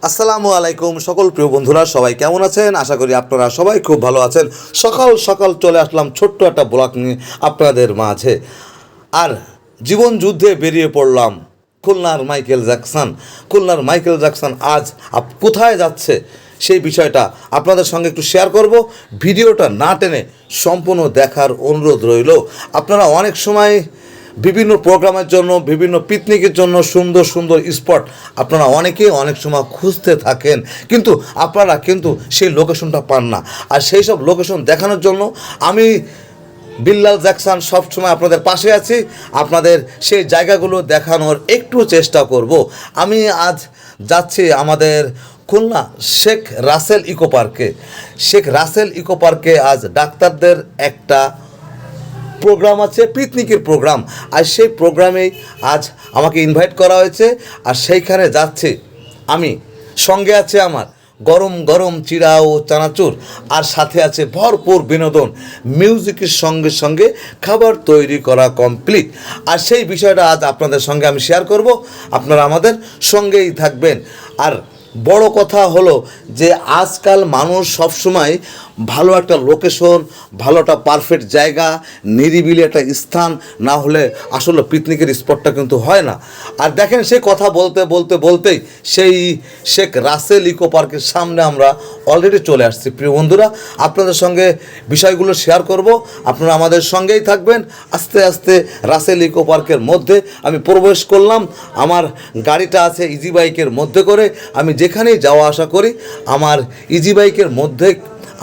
আসসালামু আলাইকুম সকল প্রিয় বন্ধুরা, সবাই কেমন আছেন? আশা করি আপনারা সবাই খুব ভালো আছেন। সকাল সকাল চলে আসলাম ছোট্ট একটা ব্লগ নিয়ে আপনাদের মাঝে। আর জীবন যুদ্ধে বেরিয়ে পড়লাম। খুলনার মাইকেল জ্যাকসন আজ কোথায় যাচ্ছে সেই বিষয়টা আপনাদের সঙ্গে একটু শেয়ার করব। ভিডিওটা না টেনে সম্পূর্ণ দেখার অনুরোধ রইল। আপনারা অনেক সময় বিভিন্ন প্রোগ্রামের জন্য, বিভিন্ন পিকনিকের জন্য সুন্দর সুন্দর স্পট আপনারা অনেকেই অনেক সময় খুঁজতে থাকেন, কিন্তু আপনারা সেই লোকেশনটা পান না। আর সেই সব লোকেশন দেখানোর জন্য আমি বিল্লাল জ্যাকসন সবসময় আপনাদের পাশে আছি। আপনাদের সেই জায়গাগুলো দেখানোর একটু চেষ্টা করব। আমি আজ যাচ্ছি আমাদের খুলনা শেখ রাসেল ইকো পার্কে। আজ ডাক্তারদের একটা প্রোগ্রাম আছে, পিকনিকের প্রোগ্রাম। আর সেই প্রোগ্রামেই আজ আমাকে ইনভাইট করা হয়েছে। আর সেইখানে যাচ্ছি আমি, সঙ্গে আছে আমার গরম গরম চিড়া ও চানাচুর, আর সাথে আছে ভরপুর বিনোদন। মিউজিকের সঙ্গে সঙ্গে খাবার তৈরি করা কমপ্লিট। আর সেই বিষয়টা আজ আপনাদের সঙ্গে আমি শেয়ার করব। আপনারা আমাদের সঙ্গেই থাকবেন। আর বড় কথা হলো যে আজকাল মানুষ সবসময় ভালো একটা লোকেশন, ভালো একটা পারফেক্ট জায়গা, নিরিবিলি একটা স্থান না হলে আসলে পিকনিকের স্পটটা কিন্তু হয় না। আর দেখেন, সেই কথা বলতেই সেই শেখ রাসেল ইকো পার্কের সামনে আমরা অলরেডি চলে আসছি। প্রিয় বন্ধুরা, আপনাদের সঙ্গে বিষয়গুলো শেয়ার করব। আপনারা আমাদের সঙ্গেই থাকবেন। আস্তে আস্তে রাসেল ইকো পার্কের মধ্যে আমি প্রবেশ করলাম। আমার গাড়িটা আছে ইজি বাইকের মধ্যে করে। আমি যেখানেই যাওয়া আসা করি আমার ইজি বাইকের মধ্যে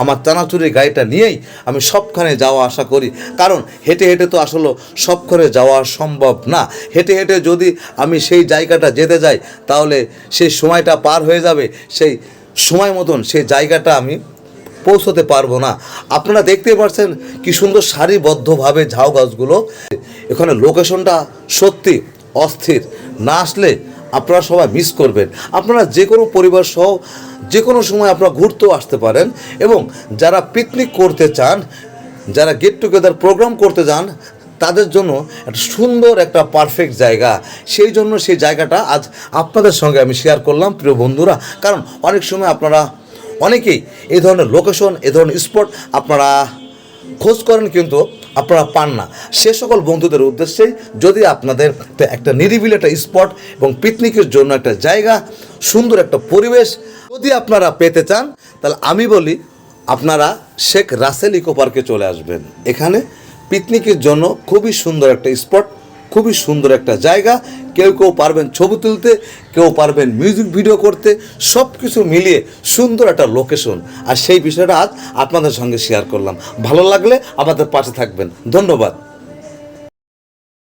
আমার চানাচুরের গাড়িটা নিয়েই আমি সবখানে যাওয়া আসা করি। কারণ হেঁটে হেঁটে তো আসলে সবখানে যাওয়া সম্ভব না। হেঁটে হেঁটে যদি আমি সেই জায়গাটা যেতে যাই তাহলে সেই সময়টা পার হয়ে যাবে, সেই সময় মতন সেই জায়গাটা আমি পৌঁছতে পারবো না। আপনারা দেখতে পাচ্ছেন কি সুন্দর সারিবদ্ধভাবে ঝাউ গাছগুলো। এখানে লোকেশনটা সত্যি অস্থির। না আসলে আপনারা সবাই মিস করবেন। আপনারা যে কোনো পরিবার সহ যে কোনো সময় আপনারা ঘুরতেও আসতে পারেন। এবং যারা পিকনিক করতে চান, যারা গেট টুগেদার প্রোগ্রাম করতে যান, তাদের জন্য একটা সুন্দর একটা পারফেক্ট জায়গা। সেই জন্য সেই জায়গাটা আজ আপনাদের সঙ্গে আমি শেয়ার করলাম প্রিয় বন্ধুরা। কারণ অনেক সময় আপনারা অনেকেই এই ধরনের লোকেশন, এই ধরনের স্পট আপনারা খোঁজ করেন কিন্তু আপনারা পান না। সে সকল বন্ধুদের উদ্দেশ্যেই, যদি আপনাদের একটা নিরিবিলি একটা স্পট এবং পিকনিকের জন্য একটা জায়গা, সুন্দর একটা পরিবেশ যদি আপনারা পেতে চান, তাহলে আমি বলি আপনারা শেখ রাসেল ইকো পার্কে চলে আসবেন। এখানে পিকনিকের জন্য খুবই সুন্দর একটা স্পট, খুবই সুন্দর একটা জায়গা। কেউ পারবেন ছবি তুলতে, কেউ পারবেন মিউজিক ভিডিও করতে, সব কিছু মিলিয়ে সুন্দর একটা লোকেশন। আর সেই বিষয়টা আজ আপনাদের সঙ্গে শেয়ার করলাম। ভালো লাগলে আমাদের পাশে থাকবেন। ধন্যবাদ।